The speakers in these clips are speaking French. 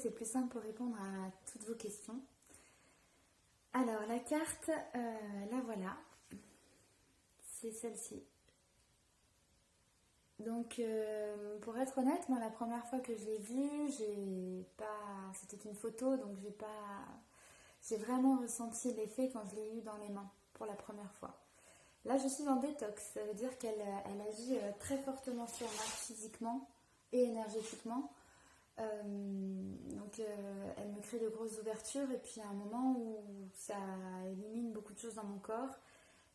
c'est plus simple pour répondre à toutes vos questions. Alors la carte, la voilà, c'est celle-ci. Donc pour être honnête, moi la première fois que je l'ai vue, c'était une photo, donc j'ai vraiment ressenti l'effet quand je l'ai eu dans les mains pour la première fois. Là je suis en détox, ça veut dire qu'elle agit très fortement sur moi physiquement et énergétiquement. Elle me crée de grosses ouvertures et puis à un moment où ça élimine beaucoup de choses dans mon corps,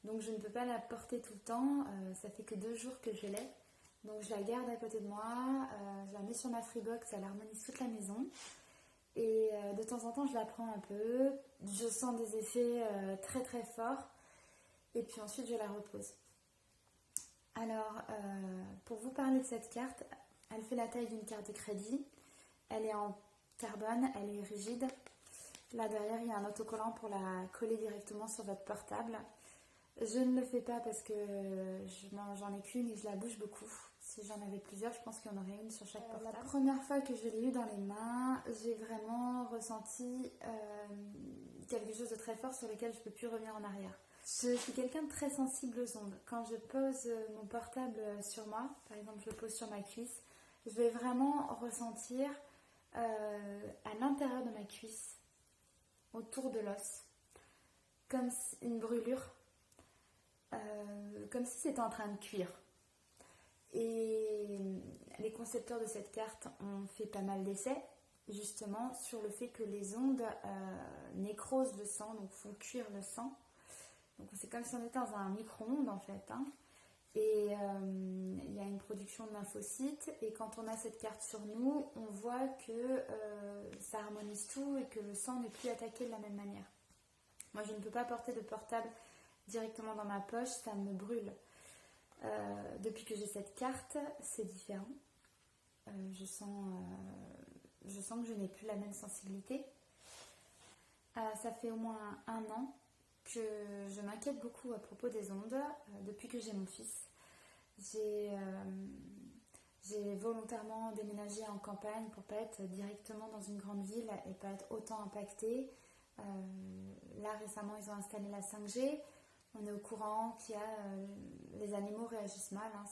donc je ne peux pas la porter tout le temps. Ça fait que 2 jours que je l'ai, donc je la garde à côté de moi, je la mets sur ma Freebox, elle harmonise toute la maison et de temps en temps je la prends un peu, je sens des effets très très forts et puis ensuite je la repose. Alors pour vous parler de cette carte, elle fait la taille d'une carte de crédit. Elle est en carbone, elle est rigide. Là derrière, il y a un autocollant pour la coller directement sur votre portable. Je ne le fais pas parce que j'en ai qu'une et je la bouge beaucoup. Si j'en avais plusieurs, je pense qu'il y en aurait une sur chaque portable. La première fois que je l'ai eu dans les mains, j'ai vraiment ressenti quelque chose de très fort sur lequel je ne peux plus revenir en arrière. Je suis quelqu'un de très sensible aux ondes. Quand je pose mon portable sur moi, par exemple je le pose sur ma cuisse, je vais vraiment ressentir à l'intérieur de ma cuisse, autour de l'os, comme une brûlure, comme si c'était en train de cuire. Et les concepteurs de cette carte ont fait pas mal d'essais, justement, sur le fait que les ondes nécrosent le sang, donc font cuire le sang. Donc c'est comme si on était dans un micro-ondes en fait, hein. Et il y a une production de lymphocytes et quand on a cette carte sur nous, on voit que ça harmonise tout et que le sang n'est plus attaqué de la même manière. Moi je ne peux pas porter de portable directement dans ma poche, ça me brûle. Depuis que j'ai cette carte, c'est différent. Je sens que je n'ai plus la même sensibilité. Ça fait au moins 1 an que je m'inquiète beaucoup à propos des ondes depuis que j'ai mon fils. J'ai volontairement déménagé en campagne pour pas être directement dans une grande ville et pas être autant impactée. Là récemment ils ont installé la 5G. On est au courant qu'il y a les animaux réagissent mal, hein.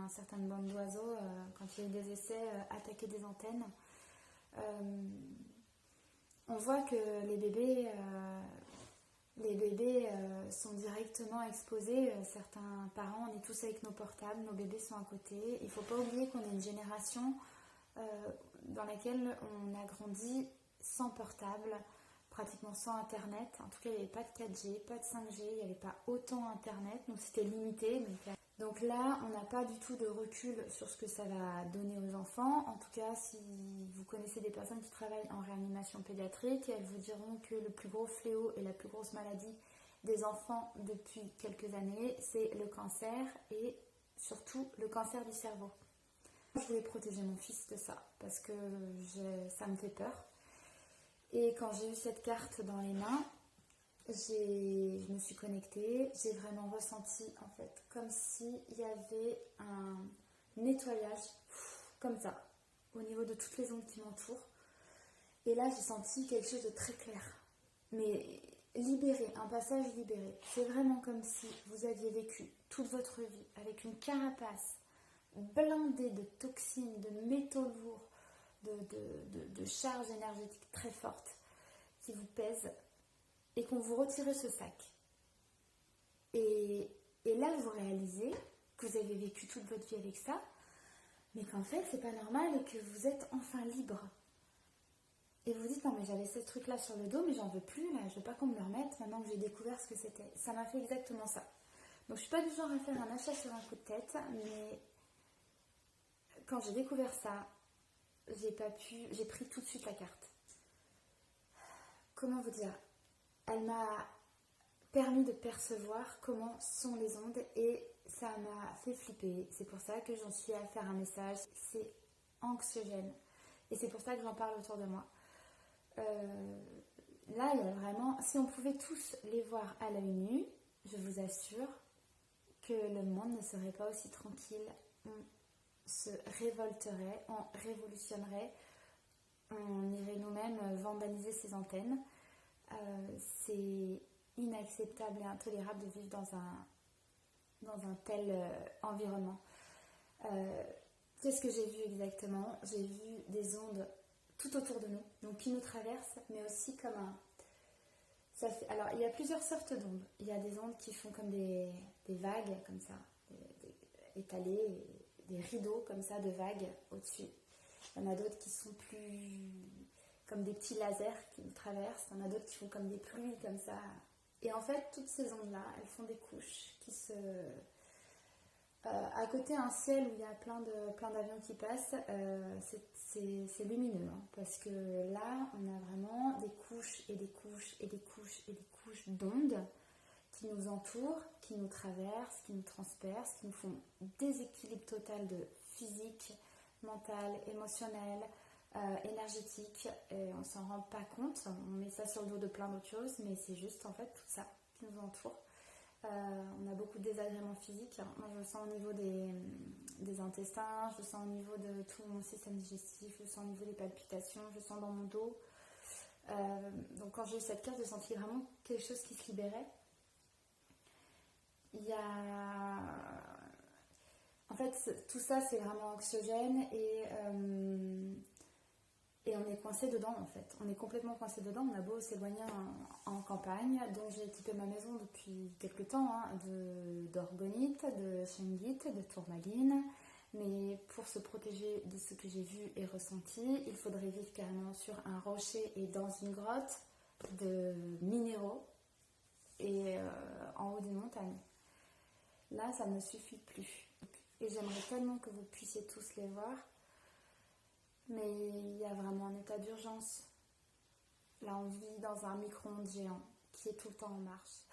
Certaines bandes d'oiseaux quand il y a eu des essais attaquaient des antennes. On voit que les bébés sont directement exposés. Certains parents, on est tous avec nos portables, nos bébés sont à côté. Il ne faut pas oublier qu'on est une génération dans laquelle on a grandi sans portable, pratiquement sans internet. En tout cas, il n'y avait pas de 4G, pas de 5G, il n'y avait pas autant internet, donc c'était limité. Donc là, on n'a pas du tout de recul sur ce que ça va donner aux enfants. En tout cas, si vous connaissez des personnes qui travaillent en réanimation pédiatrique, elles vous diront que le plus gros fléau et la plus grosse maladie des enfants depuis quelques années, c'est le cancer et surtout le cancer du cerveau. Je voulais protéger mon fils de ça parce que ça me fait peur. Et quand j'ai eu cette carte dans les mains, je me suis connectée, j'ai vraiment ressenti en fait comme s'il y avait un nettoyage comme ça au niveau de toutes les ondes qui m'entourent. Et là j'ai senti quelque chose de très clair, mais libéré, un passage libéré. C'est vraiment comme si vous aviez vécu toute votre vie avec une carapace blindée de toxines, de métaux lourds, de charges énergétiques très fortes qui vous pèsent et qu'on vous retire ce sac. Et là, vous réalisez que vous avez vécu toute votre vie avec ça, mais qu'en fait, c'est pas normal et que vous êtes enfin libre. Et vous dites, non mais j'avais ce truc-là sur le dos, mais j'en veux plus, là, je veux pas qu'on me le remette maintenant que j'ai découvert ce que c'était. Ça m'a fait exactement ça. Donc je suis pas du genre à faire un achat sur un coup de tête, mais quand j'ai découvert ça, j'ai pris tout de suite la carte. Comment vous dire ? Elle m'a permis de percevoir comment sont les ondes et ça m'a fait flipper. C'est pour ça que j'en suis à faire un message. C'est anxiogène et c'est pour ça que j'en parle autour de moi. Là, il y a vraiment... Si on pouvait tous les voir à l'œil nu, je vous assure que le monde ne serait pas aussi tranquille. On se révolterait, on révolutionnerait. on irait nous-mêmes vandaliser ces antennes. C'est inacceptable et intolérable de vivre dans un tel environnement. Qu'est-ce que j'ai vu exactement? J'ai vu des ondes tout autour de nous, donc qui nous traversent, mais aussi comme un... Alors, il y a plusieurs sortes d'ondes. Il y a des ondes qui font comme des vagues, comme ça, étalées, des rideaux comme ça de vagues au-dessus. Il y en a d'autres qui sont plus comme des petits lasers qui nous traversent. Il y en a d'autres qui font comme des pluies, comme ça. Et en fait, toutes ces ondes-là, elles font des couches qui se... à côté, un ciel où il y a plein d'avions qui passent, c'est lumineux, hein, parce que là, on a vraiment des couches et des couches et des couches et des couches d'ondes qui nous entourent, qui nous traversent, qui nous transpercent, qui nous font déséquilibre total de physique, mental, émotionnel, énergétique. Et on ne s'en rend pas compte, on met ça sur le dos de plein d'autres choses, mais c'est juste en fait tout ça qui nous entoure. On a beaucoup de désagréments physiques. Moi, je le sens au niveau des intestins, je le sens au niveau de tout mon système digestif, je le sens au niveau des palpitations, je le sens dans mon dos. Donc, quand j'ai eu cette carte, j'ai senti vraiment quelque chose qui se libérait. Il y a... En fait, tout ça, c'est vraiment anxiogène et on est coincé dedans en fait. On est complètement coincé dedans. On a beau s'éloigner en campagne. Donc j'ai équipé ma maison depuis quelques temps d'orgonite, de shungite, de tourmaline. Mais pour se protéger de ce que j'ai vu et ressenti, il faudrait vivre carrément sur un rocher et dans une grotte de minéraux et en haut d'une montagne. Là, ça ne suffit plus. Et j'aimerais tellement que vous puissiez tous les voir. Mais il y a vraiment un état d'urgence. Là, on vit dans un micro-ondes géant qui est tout le temps en marche.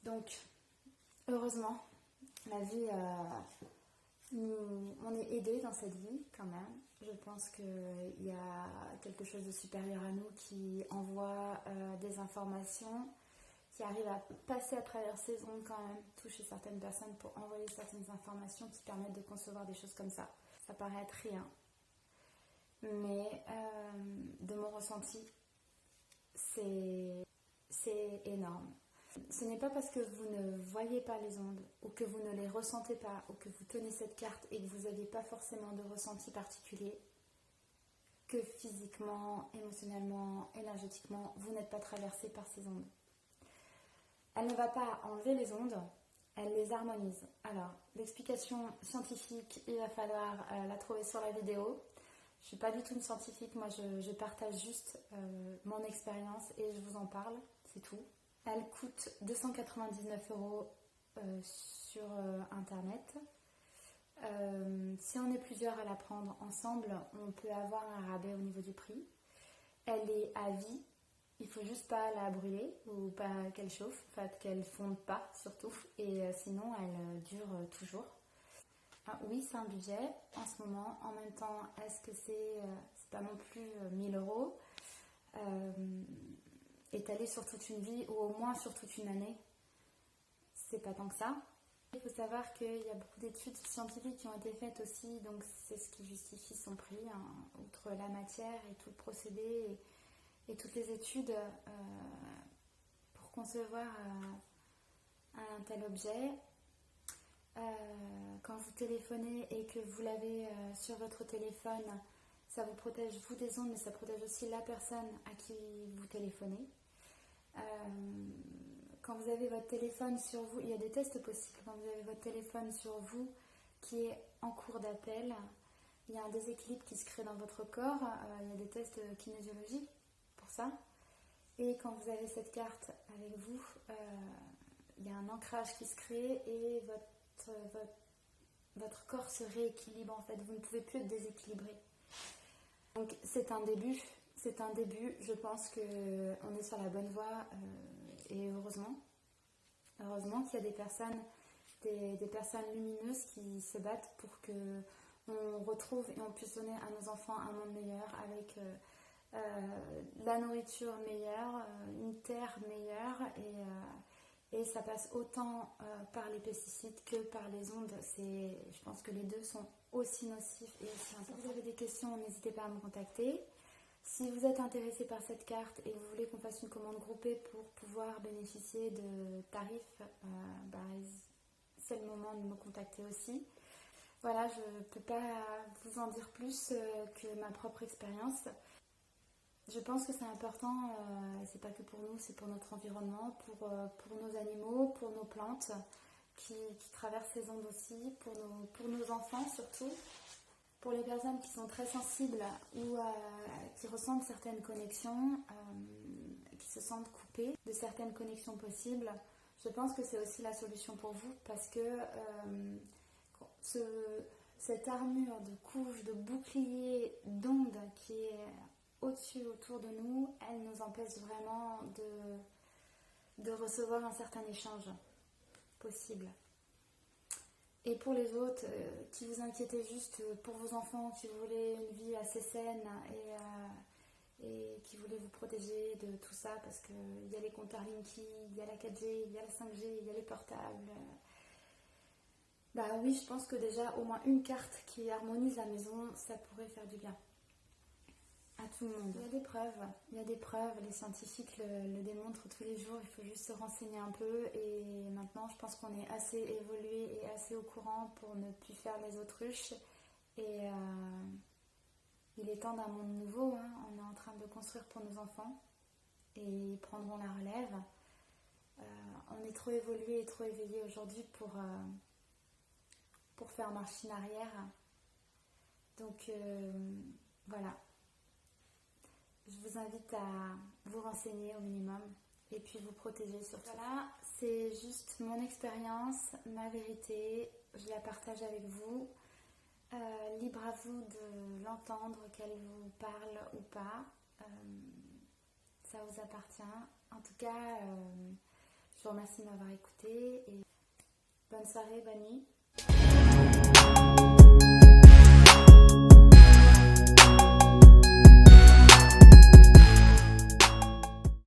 Donc, heureusement, la vie, on est aidé dans cette vie quand même. Je pense qu'il y a quelque chose de supérieur à nous qui envoie des informations, qui arrive à passer à travers ces ondes quand même, toucher certaines personnes pour envoyer certaines informations qui permettent de concevoir des choses comme ça. Ça paraît être rien. Mais de mon ressenti, c'est énorme. Ce n'est pas parce que vous ne voyez pas les ondes, ou que vous ne les ressentez pas, ou que vous tenez cette carte et que vous n'avez pas forcément de ressenti particulier, que physiquement, émotionnellement, énergétiquement, vous n'êtes pas traversé par ces ondes. Elle ne va pas enlever les ondes, elle les harmonise. Alors, l'explication scientifique, il va falloir la trouver sur la vidéo. Je ne suis pas du tout une scientifique, moi je partage juste mon expérience et je vous en parle, c'est tout. Elle coûte 299 € sur internet. Si on est plusieurs à la prendre ensemble, on peut avoir un rabais au niveau du prix. Elle est à vie, il ne faut juste pas la brûler ou pas qu'elle chauffe, enfin qu'elle ne fonde pas surtout, et sinon elle dure toujours. Oui, c'est un budget en ce moment. En même temps, est-ce que c'est pas non plus 1000 €, étalé sur toute une vie ou au moins sur toute une année? C'est pas tant que ça. Il faut savoir qu'il y a beaucoup d'études scientifiques qui ont été faites aussi, donc c'est ce qui justifie son prix, hein, outre la matière et tout le procédé et toutes les études pour concevoir un tel objet. Quand vous téléphonez et que vous l'avez sur votre téléphone, ça vous protège vous des ondes, mais ça protège aussi la personne à qui vous téléphonez. Quand vous avez votre téléphone sur vous, il y a des tests possibles. Quand vous avez votre téléphone sur vous qui est en cours d'appel, il y a un déséquilibre qui se crée dans votre corps. Il y a des tests kinésiologiques pour ça. Et quand vous avez cette carte avec vous, il y a un ancrage qui se crée et votre corps se rééquilibre en fait. Vous ne pouvez plus être déséquilibré. Donc c'est un début. Je pense qu'on est sur la bonne voie et heureusement qu'il y a des personnes lumineuses qui se battent pour que on retrouve et on puisse donner à nos enfants un monde meilleur avec la nourriture meilleure, une terre meilleure Et ça passe autant par les pesticides que par les ondes. Je pense que les deux sont aussi nocifs et aussi importants. Si vous avez des questions, n'hésitez pas à me contacter. Si vous êtes intéressé par cette carte et vous voulez qu'on fasse une commande groupée pour pouvoir bénéficier de tarifs, c'est le moment de me contacter aussi. Voilà, je ne peux pas vous en dire plus que ma propre expérience. Je pense que c'est important, c'est pas que pour nous, c'est pour notre environnement, pour nos animaux, pour nos plantes qui traversent ces ondes aussi, pour nos enfants surtout. Pour les personnes qui sont très sensibles ou qui ressentent certaines connexions, qui se sentent coupées de certaines connexions possibles, je pense que c'est aussi la solution pour vous parce que cette armure de couche, de bouclier, d'onde qui est au-dessus, autour de nous, elle nous empêche vraiment de recevoir un certain échange possible. Et pour les autres qui vous inquiétez juste pour vos enfants, qui voulaient une vie assez saine et qui voulaient vous protéger de tout ça, parce qu'il y a les compteurs Linky, il y a la 4G, il y a la 5G, il y a les portables. Bah oui, je pense que déjà au moins une carte qui harmonise la maison, ça pourrait faire du bien à tout le monde. Il y a des preuves, les scientifiques le démontrent tous les jours, il faut juste se renseigner un peu et maintenant je pense qu'on est assez évolué et assez au courant pour ne plus faire les autruches et il est temps d'un monde nouveau, hein. On est en train de construire pour nos enfants et ils prendront la relève. On est trop évolué et trop éveillé aujourd'hui pour faire machine arrière. Donc voilà. Je vous invite à vous renseigner au minimum et puis vous protéger surtout. Voilà, c'est juste mon expérience, ma vérité, je la partage avec vous. Libre à vous de l'entendre, qu'elle vous parle ou pas. Ça vous appartient. En tout cas, je vous remercie de m'avoir écouté et bonne soirée, bonne nuit.